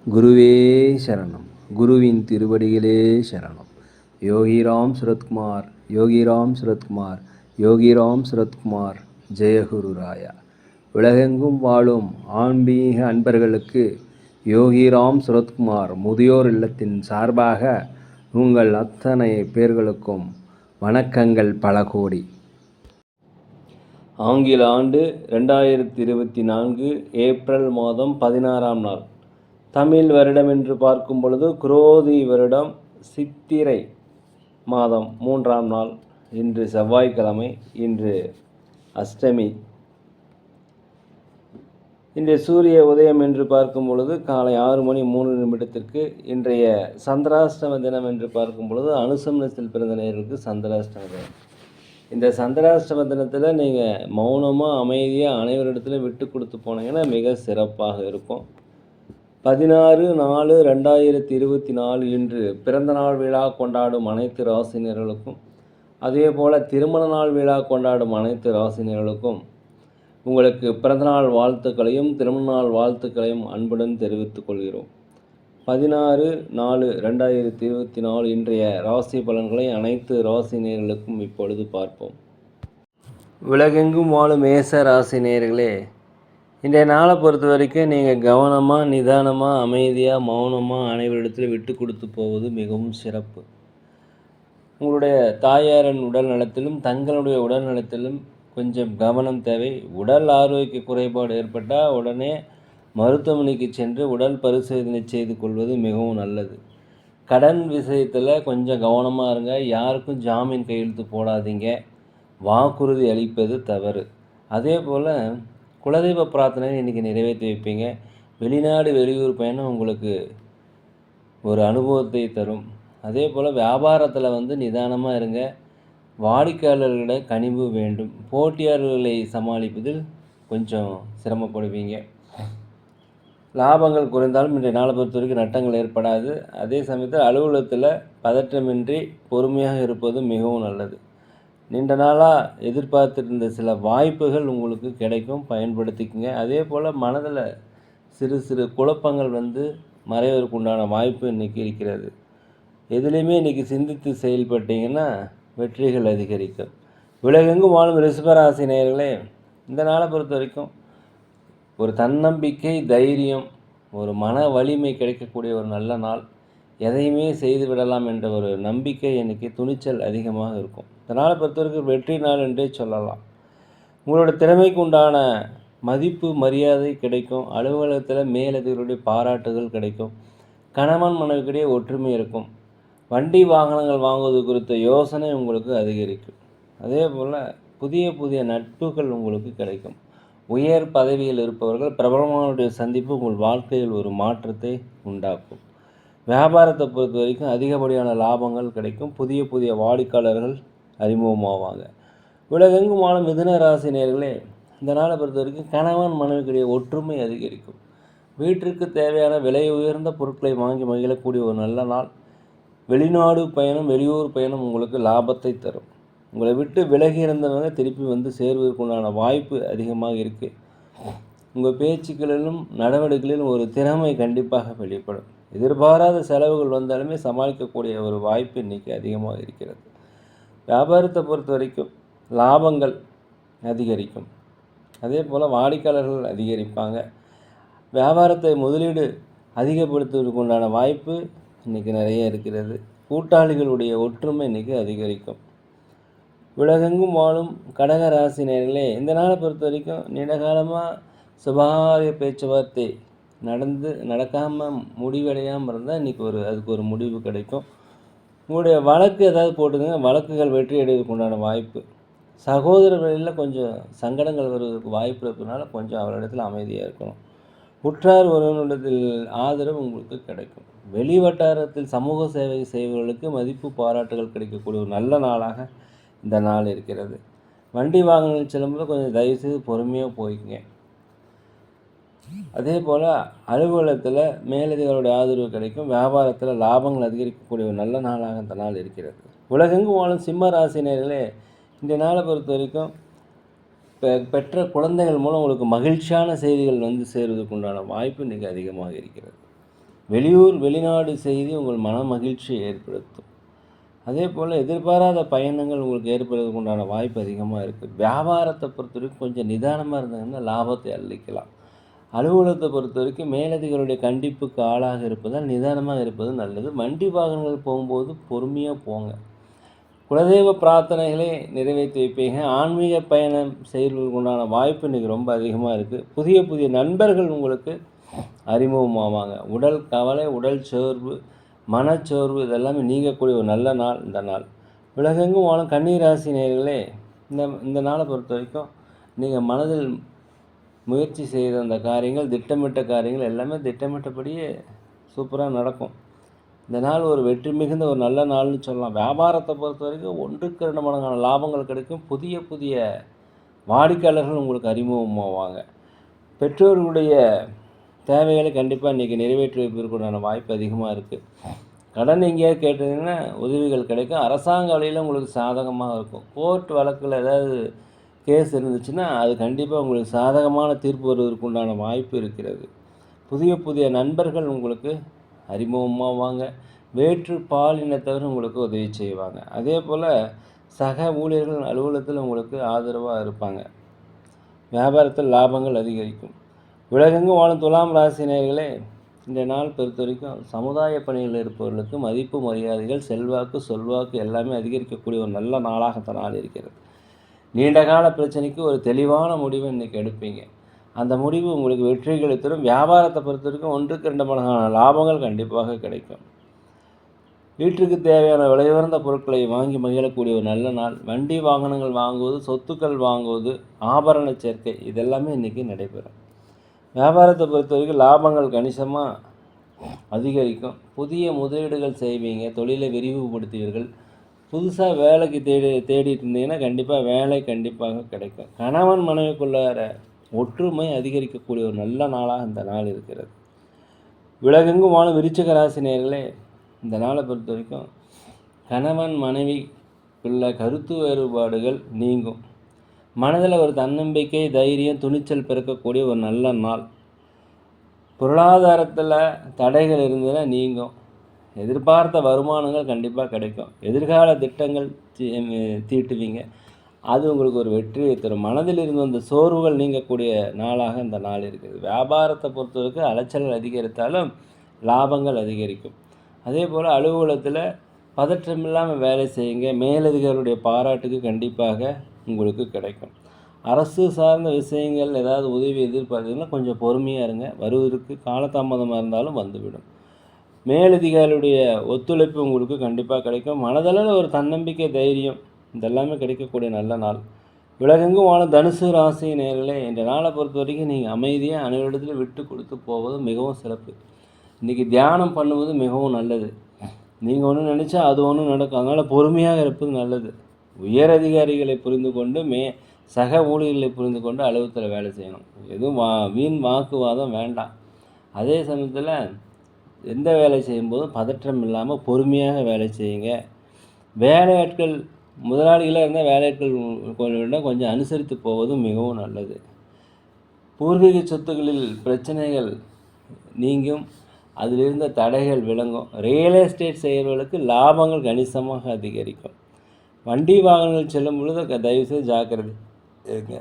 குருவே சரணம். குருவின் திருவடிகளே சரணம். யோகிராம் சுரத்குமார், யோகிராம் சுரத்குமார், யோகிராம் சுரத்குமார். ஜெயகுரு ராயா. உலகெங்கும் வாழும் ஆன்மீக அன்பர்களுக்கு யோகிராம் சுரத்குமார் முதியோர் இல்லத்தின் சார்பாக உங்கள் அத்தனை பேர்களுக்கும் வணக்கங்கள் பல கோடி. ஆங்கில ஆண்டு 2024 ஏப்ரல் மாதம் 16ஆம் நாள். தமிழ் வருடம் என்று பார்க்கும் பொழுது குரோதி வருடம் சித்திரை மாதம் 3ஆம் நாள். இன்று செவ்வாய்க்கிழமை. இன்று அஷ்டமி. இன்றைய சூரிய உதயம் என்று பார்க்கும் பொழுது காலை 6:03 இன்றைய சந்திராஷ்டம தினம் என்று பார்க்கும் பொழுது அனுசம் பிறந்த நேயர்களுக்கு சந்திராஷ்டம தினம். இந்த சந்திராஷ்டம தினத்தில் நீங்கள் மௌனமாக அமைதியாக அனைவரிடத்துலையும் விட்டு கொடுத்து போனீங்கன்னா மிக சிறப்பாக இருக்கும். 16/4/2024 இன்று பிறந்தநாள் விழா கொண்டாடும் அனைத்து ராசினியர்களுக்கும், அதே போல் திருமண நாள் விழா கொண்டாடும் அனைத்து ராசினியர்களுக்கும் உங்களுக்கு பிறந்தநாள் வாழ்த்துக்களையும் திருமண நாள் வாழ்த்துக்களையும் அன்புடன் தெரிவித்துக் கொள்கிறோம். 16/4/2024 இன்றைய ராசி பலன்களை அனைத்து ராசினியர்களுக்கும் இப்பொழுது பார்ப்போம். உலகெங்கும் வாழும் மேச ராசினியர்களே, இன்றைய நாளை பொறுத்த வரைக்கும் நீங்கள் கவனமாக, நிதானமாக, அமைதியாக, மௌனமாக அனைவரிடத்தில் விட்டு கொடுத்து போவது மிகவும் சிறப்பு. உங்களுடைய தாயாரின் உடல் நலத்திலும் தங்களுடைய உடல் நலத்திலும் கொஞ்சம் கவனம் தேவை. உடல் ஆரோக்கிய குறைபாடு ஏற்பட்டால் உடனே மருத்துவமனைக்கு சென்று உடல் பரிசோதனை செய்து கொள்வது மிகவும் நல்லது. கடன் விஷயத்தில் கொஞ்சம் கவனமாக இருங்க. யாருக்கும் ஜாமீன் கையெழுத்து போடாதீங்க. வாக்குறுதி அளிப்பது தவறு. அதே போல் குலதெய்வ பிரார்த்தனை இன்றைக்கி நிறைவேற்றி வைப்பீங்க. வெளிநாடு வெளியூர் பயணம் உங்களுக்கு ஒரு அனுபவத்தை தரும். அதே போல் வியாபாரத்தில் நிதானமாக இருங்க. வாடிக்கையாளர்களிட கனிவு வேண்டும். போட்டியாளர்களை சமாளிப்பதில் கொஞ்சம் சிரமப்படுவீங்க. லாபங்கள் குறைந்தாலும் இன்றைய நாளை பொறுத்த வரைக்கும் நட்டங்கள் ஏற்படாது. அதே சமயத்தில் அலுவலகத்தில் பதற்றமின்றி பொறுமையாக இருப்பது மிகவும் நல்லது. நீண்ட நாளாக எதிர்பார்த்துருந்த சில வாய்ப்புகள் உங்களுக்கு கிடைக்கும், பயன்படுத்திக்கங்க. அதே போல் மனதில் சிறு சிறு குழப்பங்கள் மறைவதற்கு உண்டான வாய்ப்பு இன்றைக்கி இருக்கிறது. எதுலேயுமே இன்றைக்கி சிந்தித்து செயல்பட்டீங்கன்னா வெற்றிகள் அதிகரிக்கும். உலகெங்கும் வாழும் ரிஷபராசி நேயர்களே, இந்த நாளை பொறுத்த வரைக்கும் ஒரு தன்னம்பிக்கை, தைரியம், ஒரு மன வலிமை கிடைக்கக்கூடிய ஒரு நல்ல நாள். எதையுமே செய்து விடலாம் என்ற ஒரு நம்பிக்கை இன்றைக்கி, துணிச்சல் அதிகமாக இருக்கும். இதனால் பொறுத்தவரைக்கும் வெற்றி நாள் என்றே சொல்லலாம். உங்களோட திறமைக்கு உண்டான மதிப்பு மரியாதை கிடைக்கும். அலுவலகத்தில் மேலதிகளுடைய பாராட்டுகள் கிடைக்கும். கணவன் மனைவிக்கிடையே ஒற்றுமை இருக்கும். வண்டி வாகனங்கள் வாங்குவது குறித்த யோசனை உங்களுக்கு அதிகரிக்கும். அதே போல் புதிய புதிய நட்புகள் உங்களுக்கு கிடைக்கும். உயர் பதவியில் இருப்பவர்கள் பிரபலமானுடைய சந்திப்பு உங்கள் வாழ்க்கையில் ஒரு மாற்றத்தை உண்டாக்கும். வியாபாரத்தை பொறுத்த வரைக்கும் அதிகப்படியான லாபங்கள் கிடைக்கும். புதிய புதிய வாடிக்கையாளர்கள் அறிமுகமாவாங்க. உலகெங்கும் வாழும் மிதுன ராசி நேயர்களே, இந்த நாளை பொறுத்த வரைக்கும் கணவன் மனைவிக்கிடையே ஒற்றுமை அதிகரிக்கும். வீட்டிற்கு தேவையான விலை உயர்ந்த பொருட்களை வாங்கி மகிழக்கூடிய ஒரு நல்ல நாள். வெளிநாடு பயணம், வெளியூர் பயணம் உங்களுக்கு லாபத்தை தரும். உங்களை விட்டு விலகி இருந்தவங்க திருப்பி சேர்வதற்குண்டான வாய்ப்பு அதிகமாக இருக்குது. உங்கள் பேச்சுக்களிலும் நடவடிக்கைகளிலும் ஒரு திறமை கண்டிப்பாக வெளிப்படும். எதிர்பாராத செலவுகள் வந்தாலுமே சமாளிக்கக்கூடிய ஒரு வாய்ப்பு இன்றைக்கி அதிகமாக இருக்கிறது. வியாபாரத்தை பொறுத்த வரைக்கும் லாபங்கள் அதிகரிக்கும். அதே போல் வாடிக்கையாளர்கள் அதிகரிப்பாங்க. வியாபாரத்தை முதலீடு அதிகப்படுத்துவதற்கு உண்டான வாய்ப்பு இன்றைக்கி நிறைய இருக்கிறது. கூட்டாளிகளுடைய ஒற்றுமை இன்றைக்கி அதிகரிக்கும். உலகெங்கும் வாழும் கடக ராசி நேயர்களே, இந்த நாளை பொறுத்த வரைக்கும் நீண்ட காலமாக சுபகாரிய பேச்சுவார்த்தை நடக்காமல் முடிவடையாமல் இருந்தால் இன்றைக்கி அதுக்கு ஒரு முடிவு கிடைக்கும். உங்களுடைய வழக்கு ஏதாவது போட்டுங்க. வழக்குகள் வெற்றி அடைவதற்கு உண்டான வாய்ப்பு. சகோதரர்களில் கொஞ்சம் சங்கடங்கள் வருவதற்கு வாய்ப்பு இருக்கிறதுனால கொஞ்சம் அவரிடத்தில் அமைதியாக இருக்கணும். உற்றார் உறவினரிடத்தில் ஆதரவு உங்களுக்கு கிடைக்கும். வெளி வட்டாரத்தில் சமூக சேவை செய்வர்களுக்கு மதிப்பு பாராட்டுகள் கிடைக்கக்கூடிய ஒரு நல்ல நாளாக இந்த நாள் இருக்கிறது. வண்டி வாகனங்கள் செல்லும்போது கொஞ்சம் தயவுசெய்து பொறுமையாக போய்க்குங்க. அதே போல் அலுவலகத்தில் மேலதிகாரிகளுடைய ஆதரவு கிடைக்கும். வியாபாரத்தில் லாபங்கள் அதிகரிக்கக்கூடிய ஒரு நல்ல நாளாக இந்த நாள் இருக்கிறது. உலகெங்கும் வாழும் சிம்ம ராசினியர்களே, இந்த நாளை பொறுத்த வரைக்கும் பெற்ற குழந்தைகள் மூலம் உங்களுக்கு மகிழ்ச்சியான செய்திகள் சேருவதற்கு உண்டான வாய்ப்பு இன்றைக்கி அதிகமாக இருக்கிறது. வெளியூர் வெளிநாடு செய்தி உங்கள் மன மகிழ்ச்சியை ஏற்படுத்தும். அதே போல் எதிர்பாராத பயணங்கள் உங்களுக்கு ஏற்படுறதுக்கு உண்டான வாய்ப்பு அதிகமாக இருக்குது. வியாபாரத்தை பொறுத்தவரைக்கும் கொஞ்சம் நிதானமாக இருந்தாங்கன்னா லாபத்தை அள்ளிக்கலாம். அலுவலகத்தை பொறுத்த வரைக்கும் மேலதிகாரிகளுடைய கண்டிப்புக்கு ஆளாக இருப்பதால் நிதானமாக இருப்பது நல்லது. வண்டி வாகனங்கள் போகும்போது பொறுமையாக போங்க. குலதெய்வ பிரார்த்தனைகளை நிறைவேற்றி வைப்பீங்க. ஆன்மீக பயணம் செய்வதற்கு உண்டான வாய்ப்பு இன்றைக்கி ரொம்ப அதிகமாக இருக்குது. புதிய புதிய நண்பர்கள் உங்களுக்கு அறிமுகமாவாங்க. உடல் கவலை, உடல் சோர்வு, மனச்சோர்வு இதெல்லாமே நீங்கக்கூடிய ஒரு நல்ல நாள் இந்த நாள். உலகெங்கும் வாழும் கன்னி ராசி நேயர்களே, இந்த நாளை பொறுத்த வரைக்கும் நீங்கள் மனதில் முயற்சி செய்த அந்த காரியங்கள், திட்டமிட்ட காரியங்கள் எல்லாமே திட்டமிட்டபடியே சூப்பராக நடக்கும். இந்த நாள் ஒரு வெற்றி மிகுந்த ஒரு நல்ல நாள்னு சொல்லலாம். வியாபாரத்தை பொறுத்த வரைக்கும் 1க்கு 2 மடங்கான லாபங்கள் கிடைக்கும். புதிய புதிய வாடிக்கையாளர்கள் உங்களுக்கு அறிமுகமாவாங்க. பெற்றோர்களுடைய தேவைகளை கண்டிப்பாக இன்றைக்கி நிறைவேற்றி வைப்பதற்குண்டான வாய்ப்பு அதிகமாக இருக்குது. கடன் எங்கேயாவது கேட்டிங்கன்னா உதவிகள் கிடைக்கும். அரசாங்க வழியில் உங்களுக்கு சாதகமாக இருக்கும். கோர்ட் வழக்கில் ஏதாவது கேஸ் இருந்துச்சுன்னா அது கண்டிப்பாக உங்களுக்கு சாதகமான தீர்ப்பு வருவதற்குண்டான வாய்ப்பு இருக்கிறது. புதிய புதிய நண்பர்கள் உங்களுக்கு அறிமுகமாவாங்க. வேற்று பாலினத்தவர் உங்களுக்கு உதவி செய்வாங்க. அதே போல் சக ஊழியர்கள் அலுவலகத்தில் உங்களுக்கு ஆதரவாக இருப்பாங்க. வியாபாரத்தில் லாபங்கள் அதிகரிக்கும். உலகெங்கும் வாழும் துலாம் ராசினியர்களே, இந்த நாள் பொறுத்த வரைக்கும் சமுதாய பணிகளில் இருப்பவர்களுக்கு மதிப்பு மரியாதைகள், செல்வாக்கு, சொல்வாக்கு எல்லாமே அதிகரிக்கக்கூடிய ஒரு நல்ல நாளாக இந்த நாள் இருக்கிறது. நீண்டகால பிரச்சனைக்கு ஒரு தெளிவான முடிவை இன்றைக்கி எடுப்பீங்க. அந்த முடிவு உங்களுக்கு வெற்றிகளை தரும். வியாபாரத்தை பொறுத்த வரைக்கும் 1க்கு 2 மடங்கான லாபங்கள் கண்டிப்பாக கிடைக்கும். வீட்டுக்கு தேவையான விலையுயர்ந்த பொருட்களை வாங்கி மகிழக்கூடிய ஒரு நல்ல நாள். வண்டி வாகனங்கள் வாங்குவது, சொத்துக்கள் வாங்குவது, ஆபரண சேர்க்கை இதெல்லாமே இன்றைக்கி நடைபெறும். வியாபாரத்தை பொறுத்த வரைக்கும் லாபங்கள் கணிசமாக அதிகரிக்கும். புதிய முதலீடுகள் செய்வீங்க. தொழிலை விரிவுபடுத்துவீர்கள். புதுசாக வேலைக்கு தேடிட்டு இருந்தீங்கன்னா கண்டிப்பாக வேலை கண்டிப்பாக கிடைக்கும். கணவன் மனைவிக்குள்ளார ஒற்றுமை அதிகரிக்கக்கூடிய ஒரு நல்ல நாளாக இந்த நாள் இருக்கிறது. உலகெங்கும் வாழும் விருச்சிக ராசி நேயர்களே, இந்த நாளை பொறுத்த வரைக்கும் கணவன் மனைவிக்குள்ள கருத்து வேறுபாடுகள் நீங்கும். மனதில் ஒரு தன்னம்பிக்கை, தைரியம், துணிச்சல் பிறக்கக்கூடிய ஒரு நல்ல நாள். பொருளாதாரத்தில் தடைகள் இருந்ததுன்னா நீங்கும். எதிர்பார்த்த வருமானங்கள் கண்டிப்பாக கிடைக்கும். எதிர்கால திட்டங்கள் தீட்டுவீங்க. அது உங்களுக்கு ஒரு வெற்றியை தரும். மனதில் இருந்து அந்த சோர்வுகள் நீங்கக்கூடிய நாளாக இந்த நாள் இருக்குது. வியாபாரத்தை பொறுத்தவரைக்கும் அலைச்சல்கள் அதிகரித்தாலும் லாபங்கள் அதிகரிக்கும். அதே போல் அலுவலகத்தில் பதற்றம் இல்லாமல் வேலை செய்யுங்க. மேலதிகாரிகளுடைய பாராட்டுக்கு கண்டிப்பாக உங்களுக்கு கிடைக்கும். அரசு சார்ந்த விஷயங்கள் ஏதாவது உதவி எதிர்பார்த்தீங்கன்னா கொஞ்சம் பொறுமையாக இருங்க. வருவதற்கு காலதாமதமாக இருந்தாலும் வந்துவிடும். மேலதிகாரிகளுடைய ஒத்துழைப்பு உங்களுக்கு கண்டிப்பாக கிடைக்கும். மனதளவில் ஒரு தன்னம்பிக்கை, தைரியம் இதெல்லாமே கிடைக்கக்கூடிய நல்ல நாள். உலகெங்கும் வாழும் தனுசு ராசி நேயர்களே, இந்த நாளை பொறுத்த வரைக்கும் நீங்கள் அமைதியாக அனைவரிடத்திலும் விட்டு கொடுத்து போவது மிகவும் சிறப்பு. இன்றைக்கி தியானம் பண்ணுவது மிகவும் நல்லது. நீங்கள் ஒன்று நினச்சா அது ஒன்று நடக்கும். அதனால் பொறுமையாக இருப்பது நல்லது. உயர் அதிகாரிகளை புரிந்து கொண்டு சக ஊழியர்களை புரிந்து கொண்டு அலுவலகத்தில் வேலை செய்யணும். எதுவும் வீண் வாக்குவாதம் வேண்டாம். அதே சமயத்தில் எந்த வேலை செய்யும்போதும் பதற்றம் இல்லாமல் பொறுமையாக வேலை செய்யுங்க. வேலையாட்கள் முதலாளிகளாக இருந்தால் வேலையாட்கள் கொஞ்சம் அனுசரித்து போவதும் மிகவும் நல்லது. பூர்வீக சொத்துக்களில் பிரச்சனைகள் நீங்கும். அதிலிருந்த தடைகள் விளங்கும். ரியல் எஸ்டேட் செய்கிறவர்களுக்கு லாபங்கள் கணிசமாக அதிகரிக்கும். வண்டி வாகனங்கள் செல்லும் பொழுது தயவுசெய்து ஜாக்கிரதை இருங்க.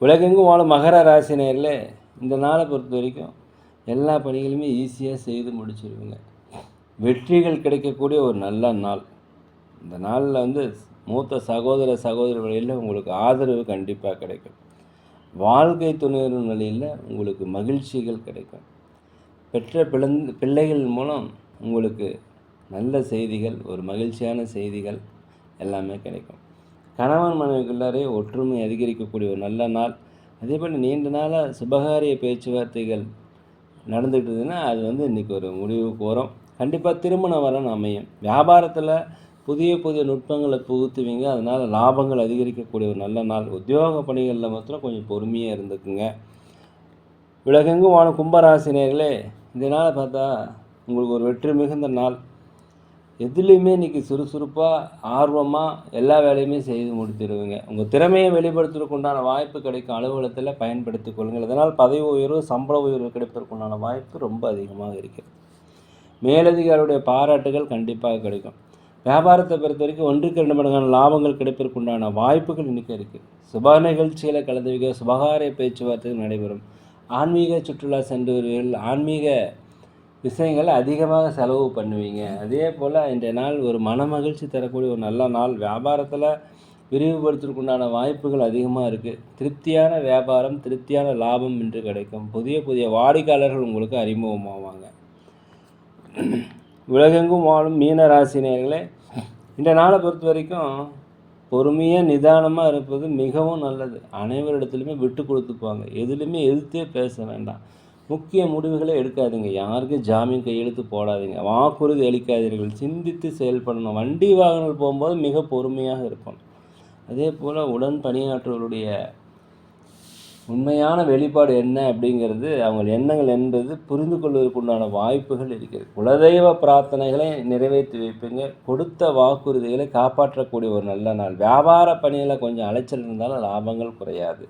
உலகெங்கும் வாழும் மகர ராசினியர்களே, இந்த நாளை பொறுத்த வரைக்கும் எல்லா பணிகளுமே ஈஸியாக செய்து முடிச்சிருவீங்க. வெற்றிகள் கிடைக்கக்கூடிய ஒரு நல்ல நாள். இந்த நாளில் மூத்த சகோதர வழியில் உங்களுக்கு ஆதரவு கண்டிப்பாக கிடைக்கும். வாழ்க்கை துணையின் நிலையில் உங்களுக்கு மகிழ்ச்சிகள் கிடைக்கும். பெற்ற பிள்ளைகள் மூலம் உங்களுக்கு நல்ல செய்திகள், ஒரு மகிழ்ச்சியான செய்திகள் எல்லாமே கிடைக்கும். கணவன் மனைவிக்குள்ளாரே ஒற்றுமை அதிகரிக்கக்கூடிய ஒரு நல்ல நாள். அதேபோல் நீண்ட நாளாக சுபகாரிய பேச்சுவார்த்தைகள் நடந்துகிட்டு இருந்ததுன்னா அது இன்றைக்கி ஒரு முடிவுக்கு வரும். கண்டிப்பாக திருமண வரன் அமையும். வியாபாரத்தில் புதிய புதிய நுட்பங்களை புகுத்துவீங்க. அதனால் லாபங்கள் அதிகரிக்கக்கூடிய ஒரு நல்ல நாள். உத்தியோக பணிகளில் மாத்திரம் கொஞ்சம் பொறுமையாக இருந்துக்குங்க. உலகெங்கும் வாழும் கும்பராசினியர்களே, இந்த நாளை பார்த்தா உங்களுக்கு ஒரு வெற்றி மிகுந்த நாள். எதுலேயுமே இன்றைக்கி சுறுசுறுப்பாக ஆர்வமாக எல்லா வேலையுமே செய்து முடித்திடுவீங்க. உங்கள் திறமையை வெளிப்படுத்துறதுக்கு உண்டான வாய்ப்பு கிடைக்கும் அலுவலகத்தில் பயன்படுத்திக் கொள்ளுங்கள். இதனால் பதவி உயர்வு, சம்பள உயர்வு கிடைப்பதற்கு உண்டான வாய்ப்பு ரொம்ப அதிகமாக இருக்கிறது. மேலதிகாரியுடைய பாராட்டுகள் கண்டிப்பாக கிடைக்கும். வியாபாரத்தை பொறுத்த வரைக்கும் 1க்கு 2 மடங்கான லாபங்கள் கிடைப்பதற்கு உண்டான வாய்ப்புகள் இன்றைக்கி இருக்குது. சுப நிகழ்ச்சிகளை கலந்துவிக்க, சுபகாரிய பேச்சுவார்த்தைகள் நடைபெறும். ஆன்மீக சுற்றுலா சென்று வருவீர்கள். ஆன்மீக விஷயங்கள் அதிகமாக செலவு பண்ணுவீங்க. அதே போல் இன்றைய நாள் ஒரு மன மகிழ்ச்சி தரக்கூடிய ஒரு நல்ல நாள். வியாபாரத்தில் விரிவுபடுத்துறதுக்கு உண்டான வாய்ப்புகள் அதிகமாக இருக்குது. திருப்தியான வியாபாரம், திருப்தியான லாபம் இன்று கிடைக்கும். புதிய புதிய வாடிக்கையாளர்கள் உங்களுக்கு அறிமுகமாவாங்க. உலகெங்கும் வாழும் மீன ராசினியர்களே, இந்த நாளை பொறுத்த வரைக்கும் பொறுமையாக நிதானமாக இருப்பது மிகவும் நல்லது. அனைவரிடத்துலையுமே விட்டு கொடுத்துக்குவாங்க. எதுலையுமே எதிர்த்தே பேச வேண்டாம். முக்கிய முடிவுகளை எடுக்காதீங்க. யாருக்கும் ஜாமீன் கையெழுத்து போடாதீங்க. வாக்குறுதி அளிக்காதீர்கள். சிந்தித்து செயல்படணும். வண்டி வாகனங்கள் போகும்போது மிக பொறுமையாக இருக்கணும். அதே போல் உடன் பணியாற்றுவர்களுடைய உண்மையான வெளிப்பாடு என்ன அப்படிங்கிறது, அவங்க எண்ணங்கள் என்பது புரிந்து கொள்வதற்குண்டான வாய்ப்புகள் இருக்கிறது. குலதெய்வ பிரார்த்தனைகளை நிறைவேற்றி வைப்பீங்க. கொடுத்த வாக்குறுதிகளை காப்பாற்றக்கூடிய ஒரு நல்ல நாள். வியாபார பணியில் கொஞ்சம் அலைச்சல் இருந்தாலும் லாபங்கள் குறையாது.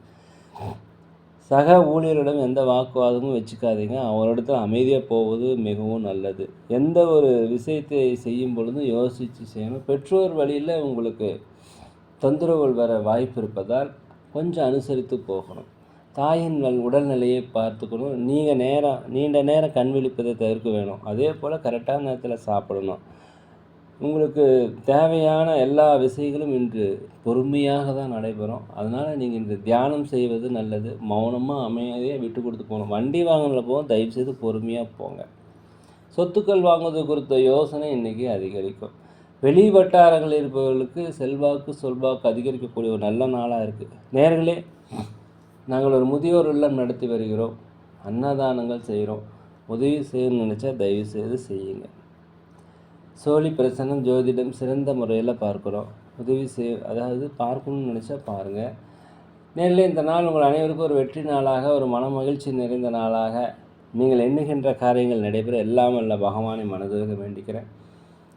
சக ஊழியரிடம் எந்த வாக்குவாதமும் வச்சுக்காதீங்க. அவரிடத்தில் அமைதியாக போவது மிகவும் நல்லது. எந்த ஒரு விஷயத்தை செய்யும் பொழுதும் யோசித்து செய்யணும். பெற்றோர் வழியில் உங்களுக்கு தொந்தரவுகள் வர வாய்ப்பு இருப்பதால் கொஞ்சம் அனுசரித்து போகணும். தாயின் உடல்நிலையை பார்த்துக்கணும். நீண்ட நேரம் கண் விழிப்பதை தவிர்க்க வேணும். அதே போல் கரெக்டான நேரத்தில் சாப்பிடணும். உங்களுக்கு தேவையான எல்லா விஷயங்களும் இன்று பொறுமையாக தான் நடைபெறும். அதனால் நீங்கள் இன்று தியானம் செய்வது நல்லது. மௌனமாக அமைதியாக விட்டு கொடுத்து போகணும். வண்டி வாகனத்தில் போக தயவுசெய்து பொறுமையாக போங்க. சொத்துக்கள் வாங்குவது குறித்த யோசனை இன்றைக்கி அதிகரிக்கும். வெளி வட்டாரங்களில் இருப்பவர்களுக்கு செல்வாக்கு சொல்வாக்கு அதிகரிக்கக்கூடிய ஒரு நல்ல நாளாக இருக்குது. நேர்களே, நாங்கள் ஒரு முதியோர் இல்லம் நடத்தி வருகிறோம். அன்னதானங்கள் செய்கிறோம். உதவி செய்யணும்னு நினச்சா தயவுசெய்து செய்யுங்க. சோழி பிரசன்னம் ஜோதிடம் சிறந்த முறையில் பார்க்குறோம். அதாவது பார்க்கணும்னு நினச்சா பாருங்கள். நேரில் இந்த நாள் உங்கள் அனைவருக்கும் ஒரு வெற்றி நாளாக, ஒரு மன மகிழ்ச்சி நிறைந்த நாளாக, நீங்கள் எண்ணுகின்ற காரியங்கள் நடைபெற எல்லாம் வல்ல பகவானை மனதுருக வேண்டிக்கிறேன்.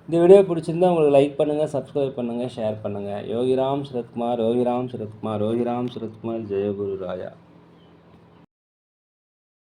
இந்த வீடியோ பிடிச்சிருந்தால் உங்களுக்கு லைக் பண்ணுங்கள், சப்ஸ்கிரைப் பண்ணுங்கள், ஷேர் பண்ணுங்கள். யோகிராம் சரத்குமார், யோகிராம் சரத்குமார், யோகிராம் சரத்குமார். ஜெயகுரு ராயா.